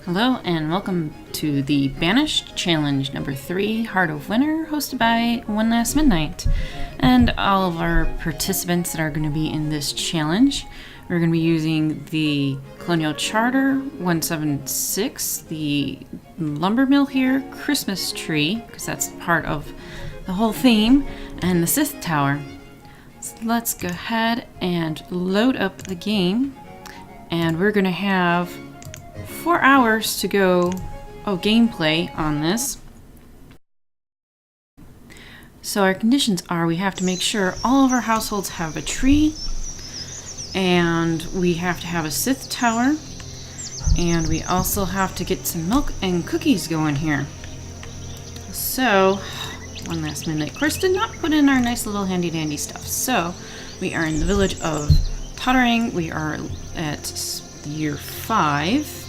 Hello and welcome to the Banished Challenge number 3, Heart of Winter, hosted by One Last Midnight. And all of our participants that are going to be in this challenge, we're going to be using the Colonial Charter 176, the lumber mill here, Christmas tree, because that's part of the whole theme, and the Styth Tower. So let's go ahead and load up the game, and we're going to have 4 hours to go gameplay on this. So our conditions are we have to make sure all of our households have a tree, and we have to have a Styth Tower, and we also have to get some milk and cookies going here. So, One Last Midnight, of course, did not put in our nice little handy dandy stuff. So, we are in the village of Tottering. We are at year 5.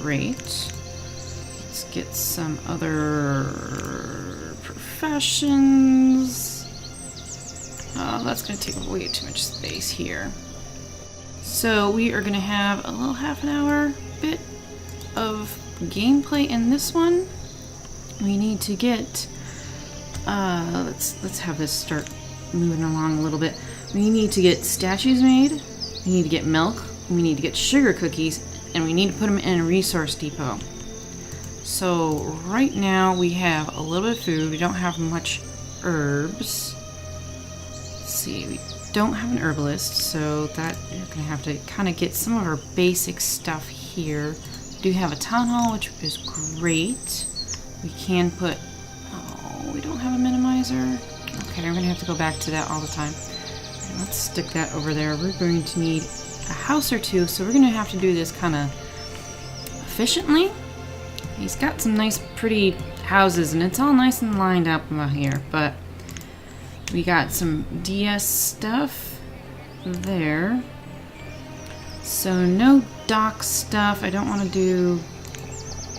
Great. Let's get some other professions. Oh, that's going to take way too much space here. So we are going to have a little half an hour bit of gameplay in this one. We need to get let's have this start moving along a little bit. We need to get statues made. We need to get milk. We need to get sugar cookies. And we need to put them in a resource depot. So right now we have a little bit of food. We don't have much herbs. Let's see, we don't have an herbalist, so that you're gonna have to kind of get some of our basic stuff here. We do have a town hall, which is great. We can put, we don't have a minimizer. Okay, we're gonna have to go back to that all the time. Okay, let's stick that over there. We're going to need a house or two, so we're gonna have to do this kind of efficiently. He's got some nice pretty houses and it's all nice and lined up about here, but we got some DS stuff there, so no dock stuff. I don't want to do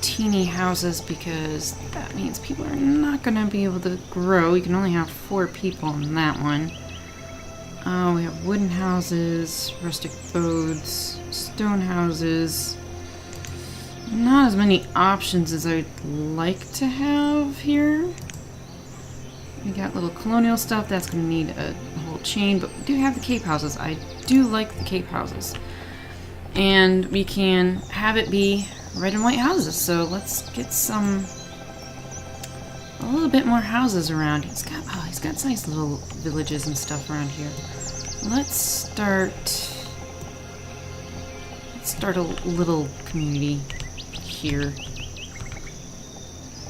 teeny houses because that means people are not gonna be able to grow. You can only have 4 people in that one. We have wooden houses, rustic boats, stone houses. Not as many options as I'd like to have here. We got little colonial stuff that's going to need a whole chain, but we do have the cape houses. I do like the cape houses. And we can have it be red and white houses. So let's get a little bit more houses around. He's got nice little villages and stuff around here. Let's start a little community here.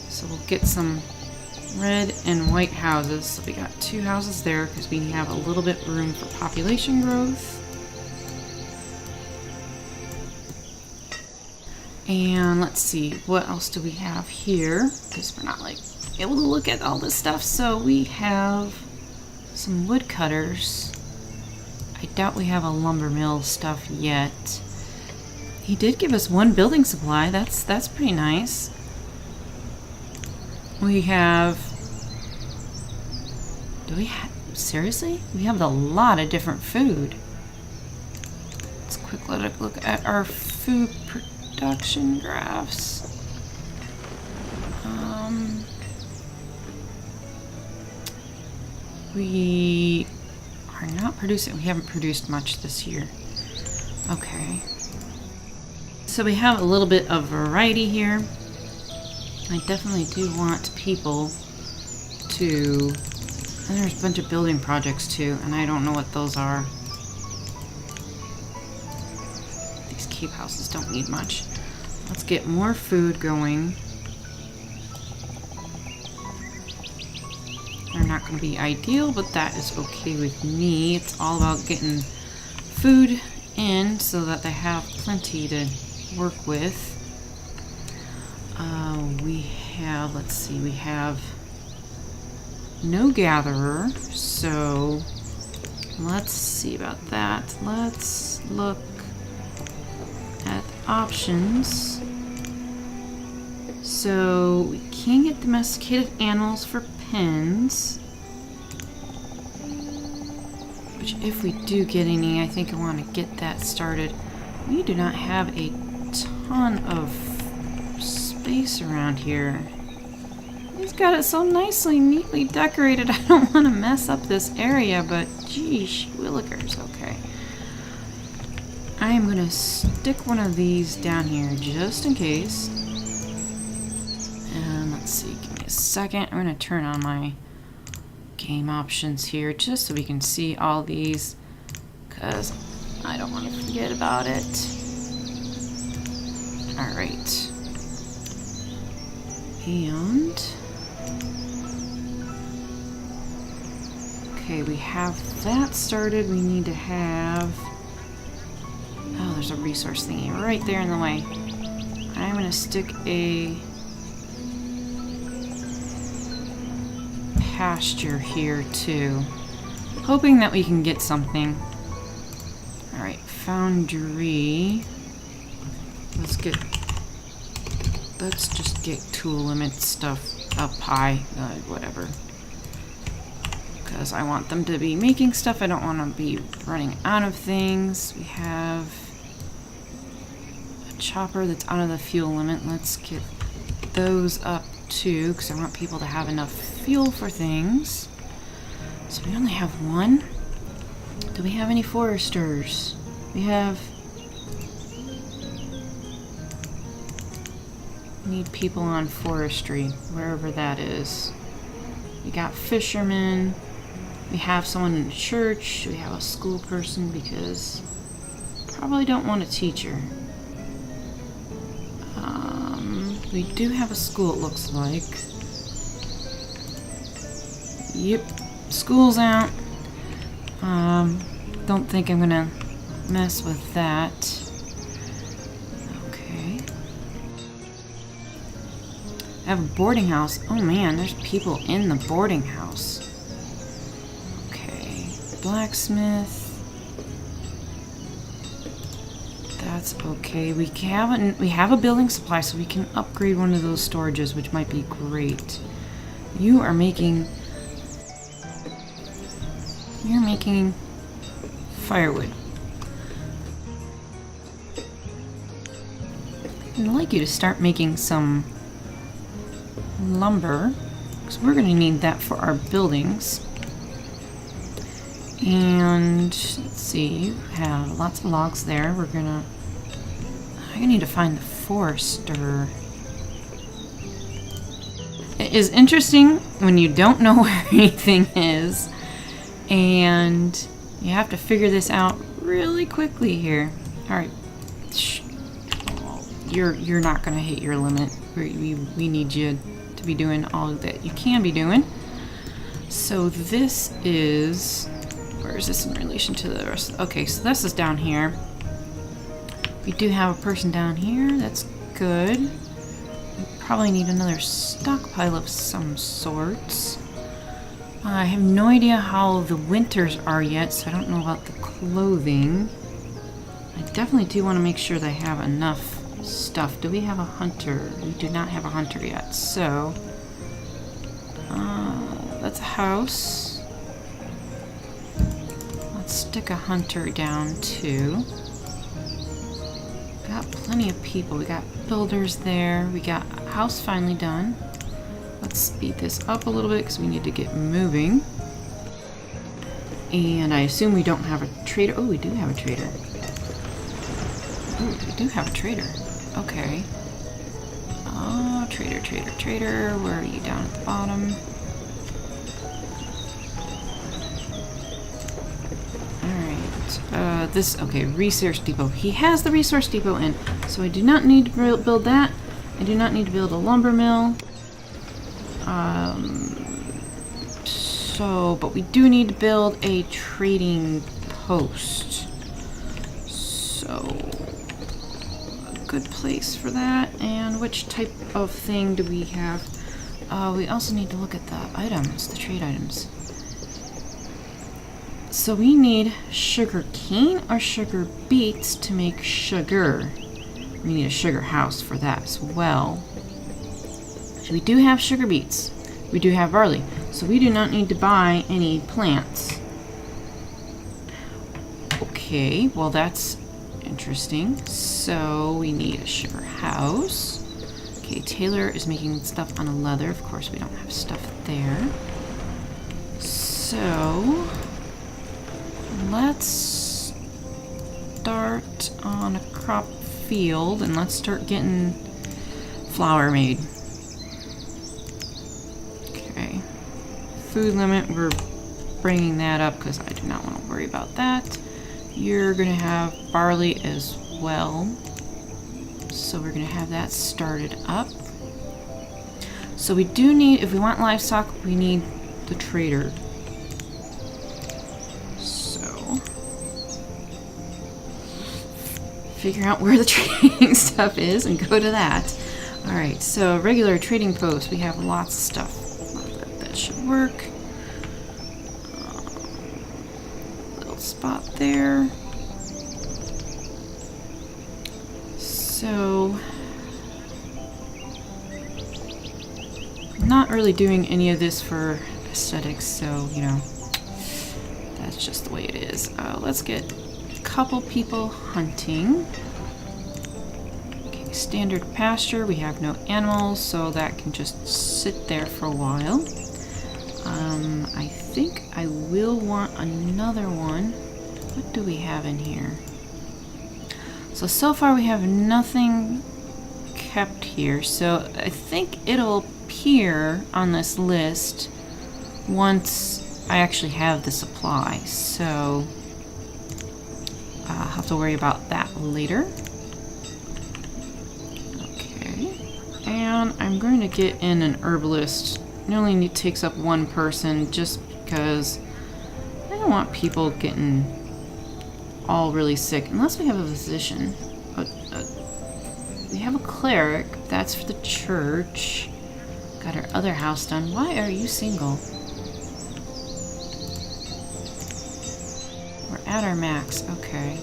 So we'll get some red and white houses. So we got 2 houses there because we have a little bit room for population growth. And let's see, what else do we have here? Because we're not like able to look at all this stuff. So we have some woodcutters. I doubt we have a lumber mill stuff yet. He did give us 1 building supply. That's pretty nice. We have... seriously? We have a lot of different food. Let's quick look at our food production graphs. We are not producing. We haven't produced much this year. Okay. So we have a little bit of variety here. I definitely do want people to... And there's a bunch of building projects too, and I don't know what those are. These cape houses don't need much. Let's get more food going. They're not going to be ideal, but that is okay with me. It's all about getting food in so that they have plenty to work with. We have, let's see, we have no gatherer, so let's see about that. Let's look at options. So we can get domesticated animals for pens, which if we do get any, I think I want to get that started. We do not have a ton of space around here. He's got it so nicely, neatly decorated. I don't want to mess up this area, but geesh, willikers. Okay. I am going to stick one of these down here just in case. And let's see, give me a second. I'm going to turn on my game options here just so we can see all these, because I don't want to forget about it. Alright. And okay, we have that started. We need to have... Oh, there's a resource thingy right there in the way. I'm gonna stick a pasture here too, hoping that we can get something. Alright, foundry. Let's just get tool limit stuff up high, whatever. Because I want them to be making stuff. I don't want to be running out of things. We have a chopper that's out of the fuel limit. Let's get those up too, because I want people to have enough fuel for things. So we only have one. Do we have any foresters? We have... Need people on forestry, wherever that is. We got fishermen. We have someone in church. We have a school person because probably don't want a teacher. We do have a school, it looks like. Yep, school's out. Don't think I'm gonna mess with that. Okay. I have a boarding house. Oh man, there's people in the boarding house. Okay, blacksmith. That's okay. We have a building supply, so we can upgrade one of those storages, which might be great. You're making firewood. I'd like you to start making some lumber, because we're going to need that for our buildings. And let's see, you have lots of logs there. I need to find the forester. It is interesting when you don't know where anything is, and you have to figure this out really quickly here. All right, you're not gonna hit your limit. We need you to be doing all that you can be doing. So this is, where is this in relation to the rest? Okay, so this is down here. We do have a person down here. That's good. We probably need another stockpile of some sorts. I have no idea how the winters are yet, so I don't know about the clothing. I definitely do want to make sure they have enough stuff. Do we have a hunter? We do not have a hunter yet, so that's a house. Let's stick a hunter down too. Got plenty of people. We got builders there. We got a house finally done. Let's speed this up a little bit because we need to get moving. And I assume we don't have a trader. Oh, we do have a trader. Oh, we do have a trader. Okay. Oh, trader. Where are you? Down at the bottom. Okay, resource depot. He has the resource depot in, so I do not need to build that. I do not need to build a lumber mill. But we do need to build a trading post. So, a good place for that. And which type of thing do we have? We also need to look at the items, the trade items. So we need sugar cane or sugar beets to make sugar. We need a sugar house for that as well. So we do have sugar beets. We do have barley. So we do not need to buy any plants. Okay, well that's interesting. So we need a sugar house. Okay, Taylor is making stuff on a leather. Of course, we don't have stuff there. So, let's start on a crop field and let's start getting flour made. Okay. Food limit, we're bringing that up because I do not want to worry about that. You're going to have barley as well. So we're going to have that started up. So we do need, if we want livestock, we need the trader. So, figure out where the trading stuff is and go to that. Alright, so regular trading post, we have lots of stuff. That should work. Little spot there. So, I'm not really doing any of this for aesthetics, so, you know, that's just the way it is. Let's get a couple people hunting. Okay, standard pasture, we have no animals, so that can just sit there for a while. I think I will want another one. What do we have in here? So far we have nothing kept here, so I think it'll appear on this list once I actually have the supply, so I'll have to worry about that later. Okay, and I'm going to get in an herbalist. It only takes up one person just because I don't want people getting all really sick, unless we have a physician. We have a cleric, that's for the church. Got our other house done. Why are you single? We're at our max, okay.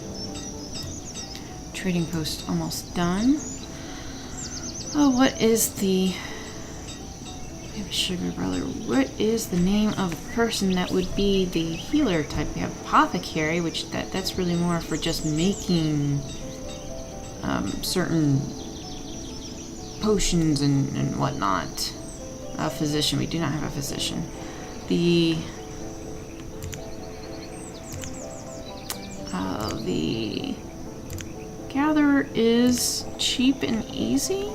Trading post almost done. Oh, what is the... We have a sugar brother. What is the name of the person that would be the healer type? We have apothecary, which that's really more for just making certain potions and whatnot. A physician. We do not have a physician. The gatherer is cheap and easy.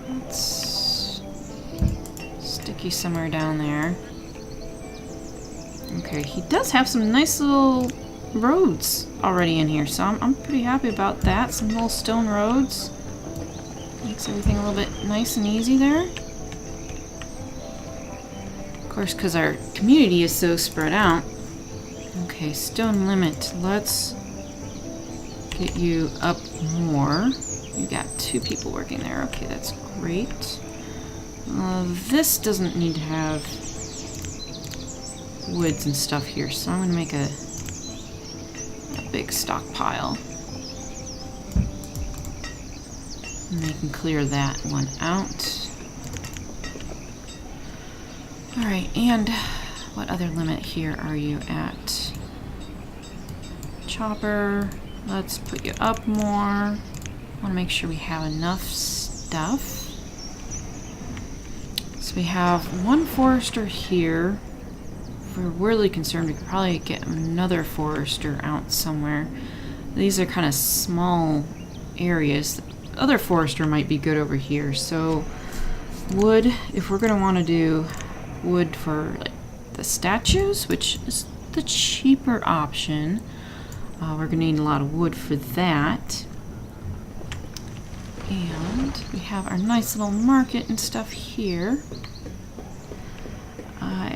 Let's stick you somewhere down there. Okay, he does have some nice little roads already in here, so I'm pretty happy about that. Some little stone roads. Makes everything a little bit nice and easy there. Of course, because our community is so spread out. Okay, stone limit. Let's get you up more. You got 2 people working there. Okay, that's great. This doesn't need to have woods and stuff here, so I'm going to make a big stockpile. And they can clear that one out. Alright, and what other limit here are you at? Chopper. Let's put you up more. I want to make sure we have enough stuff. So we have 1 forester here. If we're really concerned, we could probably get another forester out somewhere. These are kind of small areas. The other forester might be good over here. So wood, if we're going to want to do wood for like the statues, which is the cheaper option, we're going to need a lot of wood for that. And we have our nice little market and stuff here.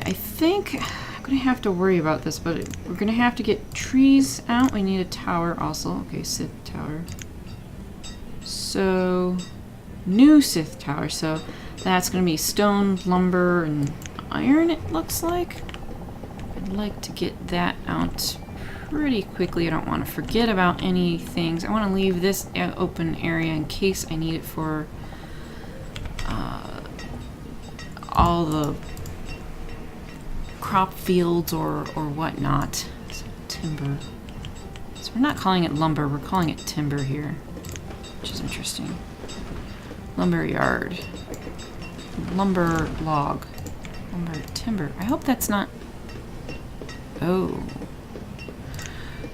I think I'm going to have to worry about this, but we're going to have to get trees out. We need a tower also. Okay, Styth Tower. So, new Styth Tower. So, that's going to be stone, lumber, and iron, it looks like. I'd like to get that out pretty quickly. I don't want to forget about any things. I want to leave this open area in case I need it for all the crop fields or whatnot. So timber. So we're not calling it lumber, we're calling it timber here, which is interesting. Lumber yard. Lumber log. Lumber timber. I hope that's not... Oh.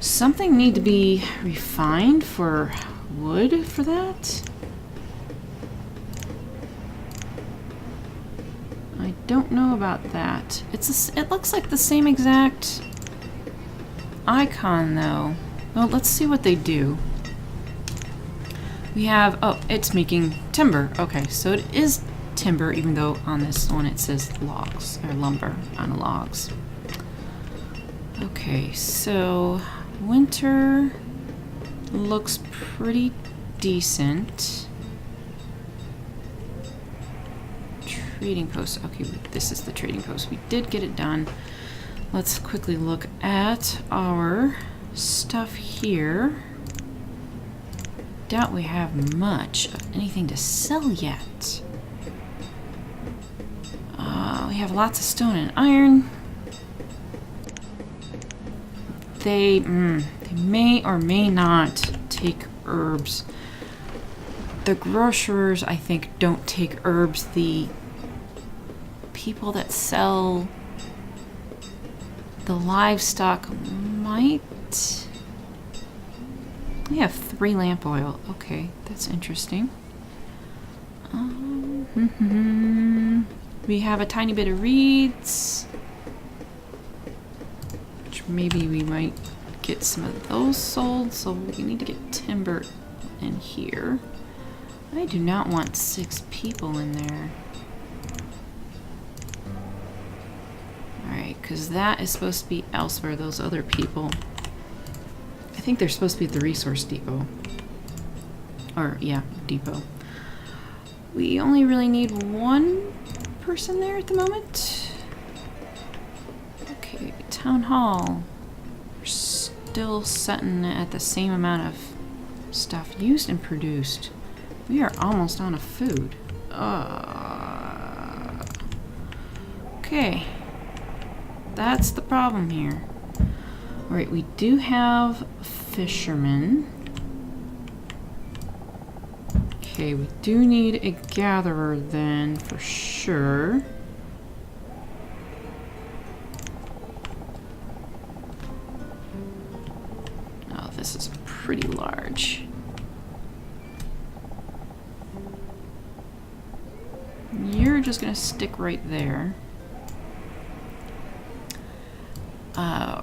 Something need to be refined for wood for that? I don't know about that. It looks like the same exact icon though. Well, let's see what they do. We have, oh, it's making timber. Okay, so it is timber, even though on this one it says logs, or lumber on logs. Okay, so winter looks pretty decent. Trading post. Okay, this is the trading post. We did get it done. Let's quickly look at our stuff here. Doubt we have much of anything to sell yet. We have lots of stone and iron. They may or may not take herbs. The grocers, I think, don't take herbs. The people that sell the livestock might. We have 3 lamp oil. Okay, that's interesting. We have a tiny bit of reeds, which maybe we might get some of those sold. So we need to get timber in here. I do not want 6 people in there. Alright, because that is supposed to be elsewhere, those other people. I think they're supposed to be at the resource depot. Or, yeah, depot. We only really need 1 person there at the moment. Okay, town hall. We're still sitting at the same amount of stuff used and produced. We are almost out of food. Okay. That's the problem here. Alright, we do have fishermen. Okay, we do need a gatherer then, for sure. Oh, this is pretty large. You're just gonna stick right there.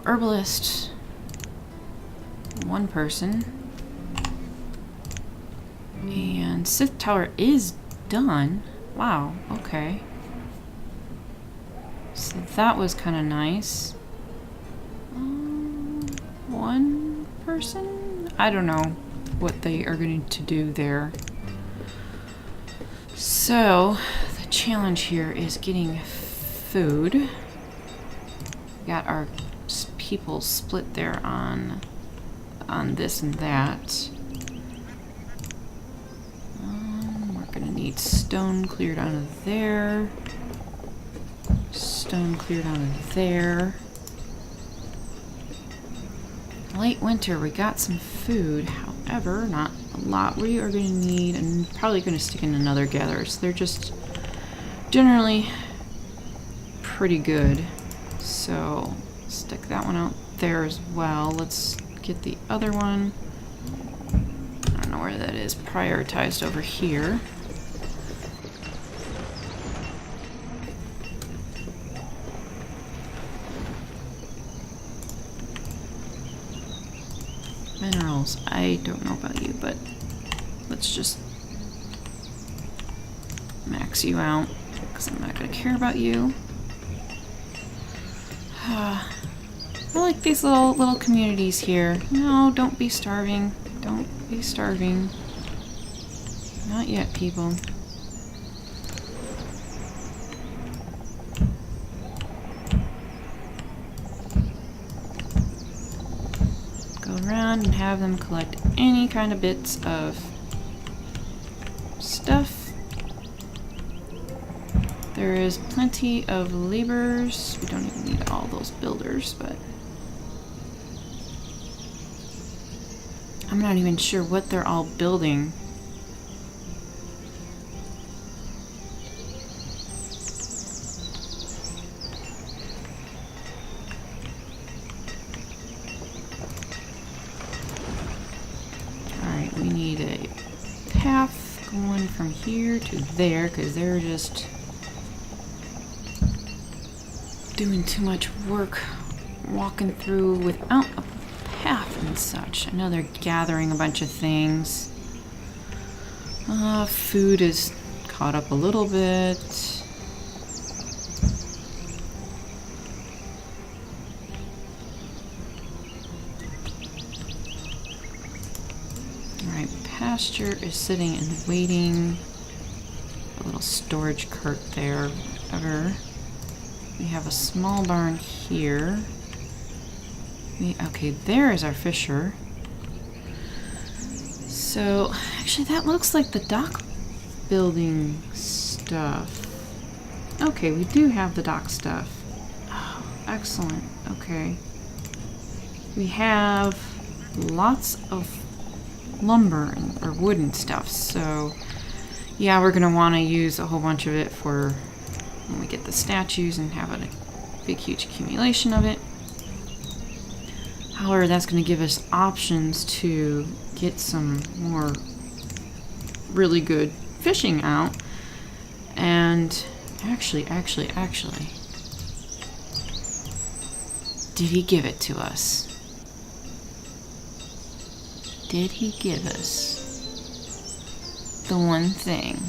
Herbalist. 1 person. And Styth Tower is done. Wow, okay. So that was kind of nice. 1 person? I don't know what they are going to do there. So, the challenge here is getting food. We got our people split there on this and that. We're gonna need stone cleared out of there. Stone cleared out of there. Late winter, we got some food. However, not a lot. We are gonna need, and probably gonna stick in another gatherer. So they're just generally pretty good. So stick that one out there as well. Let's get the other one. I don't know where that is. Prioritized over here. Minerals. I don't know about you, but let's just max you out because I'm not going to care about you. I like these little communities here. No, don't be starving. Don't be starving. Not yet, people. Go around and have them collect any kind of bits of stuff. There is plenty of laborers. We don't even need all those builders, but I'm not even sure what they're all building. Alright, we need a path going from here to there because they're just doing too much work walking through without a path and such. I know they're gathering a bunch of things. Food is caught up a little bit. Alright, pasture is sitting and waiting. A little storage cart there. Whatever. We have a small barn here. Okay, there is our fisher. So, actually that looks like the dock building stuff. Okay, we do have the dock stuff. Oh, excellent. Okay. We have lots of lumber or wooden stuff, so yeah, we're gonna want to use a whole bunch of it for when we get the statues and have a big huge accumulation of it. However, that's going to give us options to get some more really good fishing out. And actually, did he give it to us? Did he give us the one thing?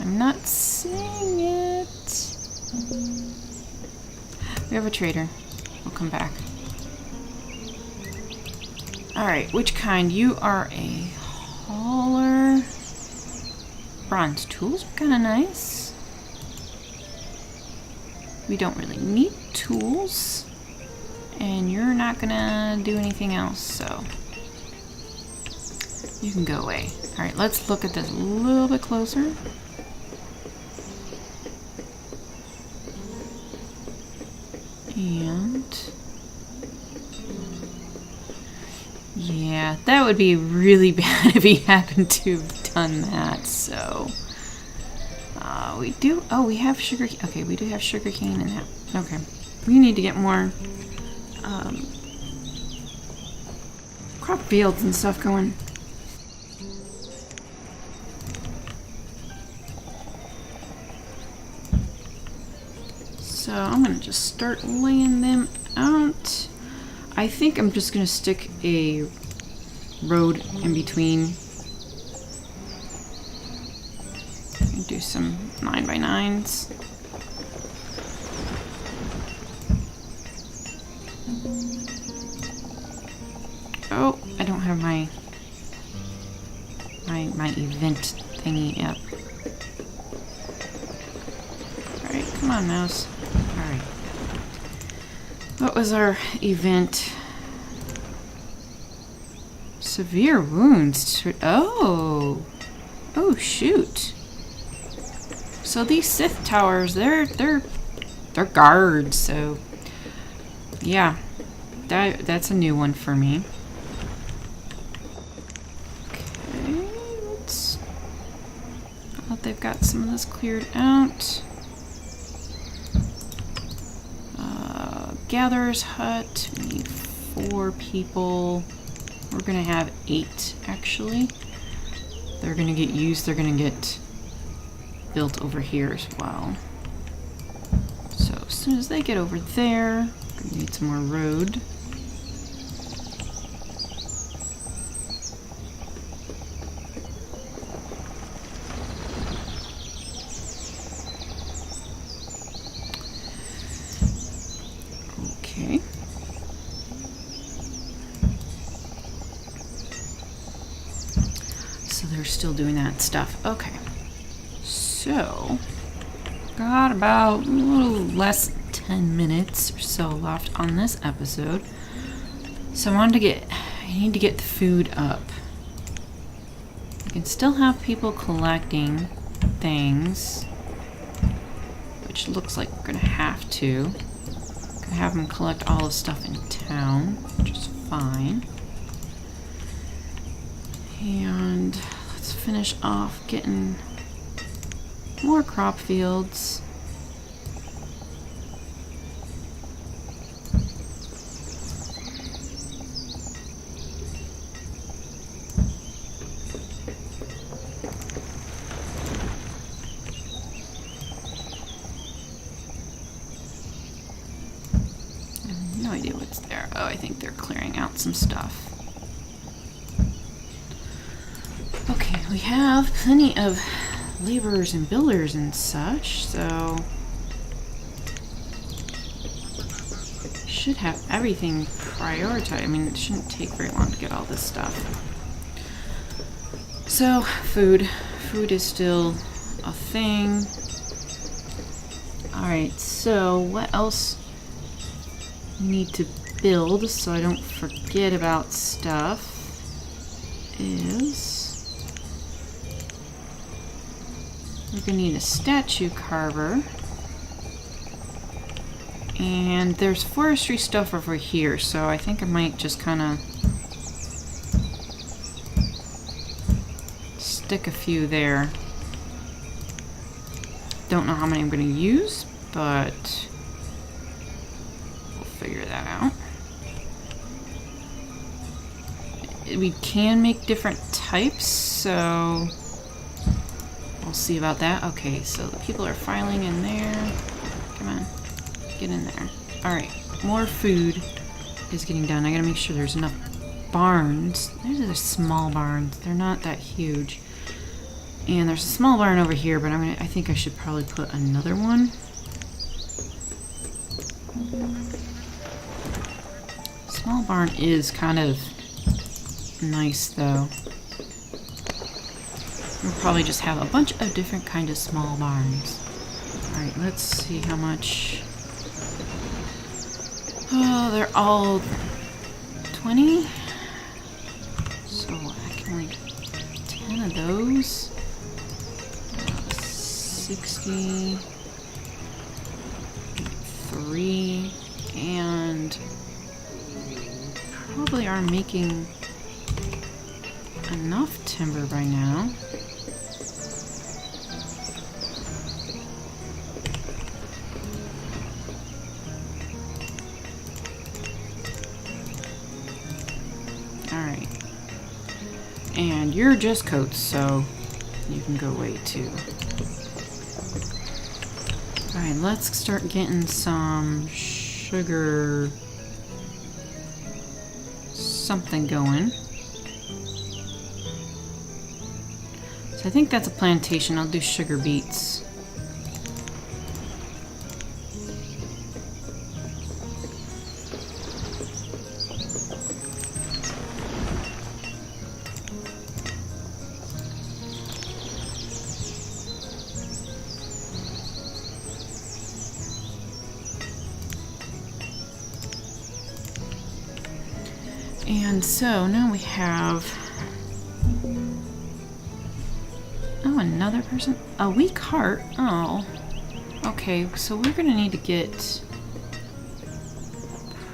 I'm not seeing it. We have a trader. We'll come back. Alright, which kind? You are a hauler. Bronze tools are kind of nice. We don't really need tools. And you're not gonna do anything else, so you can go away. Alright, let's look at this a little bit closer. And yeah, that would be really bad if he happened to have done that. So we do. Oh, we have sugar. Okay, we do have sugar cane in that. Okay, we need to get more crop fields and stuff going. So I'm going to just start laying them out. I think I'm just going to stick a road in between. Do some 9x9s. Oh, I don't have my event thingy up. Alright, come on, mouse. Alright. What was our event? Severe wounds. Oh! Oh, shoot. So these Styth Towers, they're guards, so yeah. That's a new one for me. Okay, let's... Oh, they've got some of this cleared out. Gatherer's hut. We need 4 people. We're gonna have 8 actually. They're gonna get used. They're gonna get built over here as well. So as soon as they get over there, we're gonna need some more road. Okay. So they're still doing that stuff. Okay. So, got about a little less than 10 minutes or so left on this episode. So I need to get the food up. I can still have people collecting things, which looks like we're gonna have to, have them collect all the stuff in town, which is fine. And let's finish off getting more crop fields. No idea what's there. Oh, I think they're clearing out some stuff. Okay, we have plenty of laborers and builders and such, so should have everything prioritized. I mean, it shouldn't take very long to get all this stuff. So, food. Food is still a thing. Alright, so what else we need to build so I don't forget about stuff is we're gonna need a statue carver. And there's forestry stuff over here, so I think I might just kind of stick a few there. Don't know how many I'm gonna use, but we'll figure that out. We can make different types, so we'll see about that. Okay, so the people are filing in there. Come on, get in there. Alright, more food is getting done. I gotta make sure there's enough barns. These are small barns. They're not that huge. And there's a small barn over here, but I think I should probably put another one. Small barn is kind of nice, though. We'll probably just have a bunch of different kind of small barns. Alright, let's see how much. Oh, they're all 20? So I can make 10 of those. 63, and probably are making enough timber by now. Alright. And you're just coats, so you can go away too. Alright, let's start getting some sugar something going. So I think that's a plantation. I'll do sugar beets. And so now we have, oh, another person, a weak heart. Oh, okay, so we're gonna need to get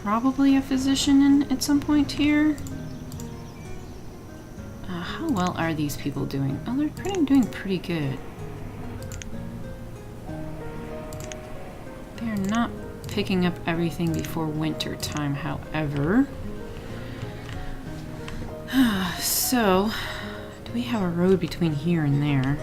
probably a physician in at some point here. How well are these people doing? Oh, they're doing pretty good. They're not picking up everything before winter time, however. So, do we have a road between here and there?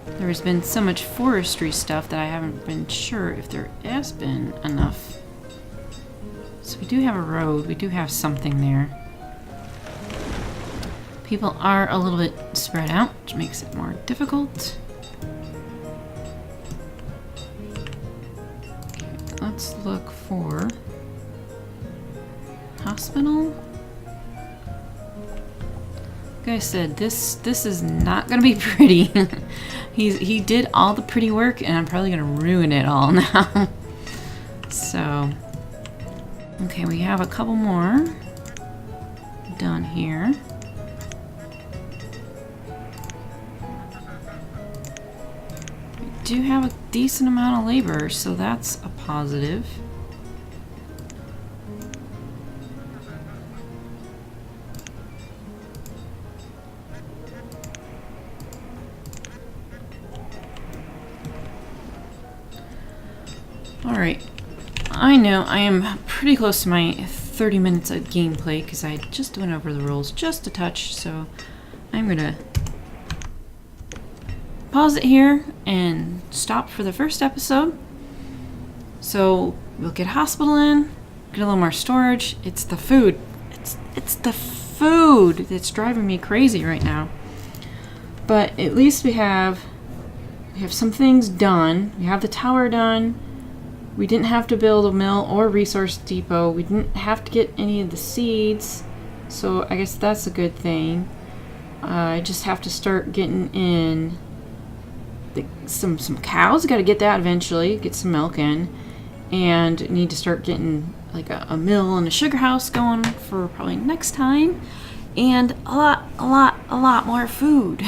There's been so much forestry stuff that I haven't been sure if there has been enough. So we do have a road, we do have something there. People are a little bit spread out, which makes it more difficult. Okay, let's look for hospital. Like I said, this is not gonna be pretty. He did all the pretty work, and I'm probably gonna ruin it all now. So, okay, we have a couple more done here. We do have a decent amount of labor, so that's a positive. Alright, I know I am pretty close to my 30 minutes of gameplay because I just went over the rules just a touch, so I'm gonna pause it here and stop for the first episode. So we'll get hospital in, get a little more storage. It's the food. It's the food that's driving me crazy right now. But at least we have some things done. We have the tower done. We didn't have to build a mill or resource depot. We didn't have to get any of the seeds. So I guess that's a good thing. I just have to start getting in some cows. Got to get that eventually. Get some milk in. And need to start getting like a mill and a sugar house going for probably next time. And a lot more food.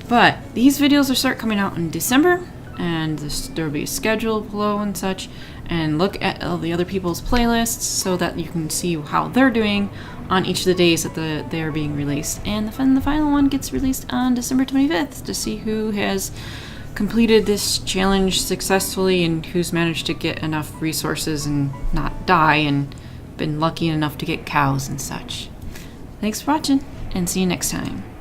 But these videos will start coming out in December. And there'll be a schedule below and such, and look at all the other people's playlists so that you can see how they're doing on each of the days that they are being released. And the final one gets released on December 25th to see who has completed this challenge successfully and who's managed to get enough resources and not die and been lucky enough to get cows and such. Thanks for watching, and see you next time.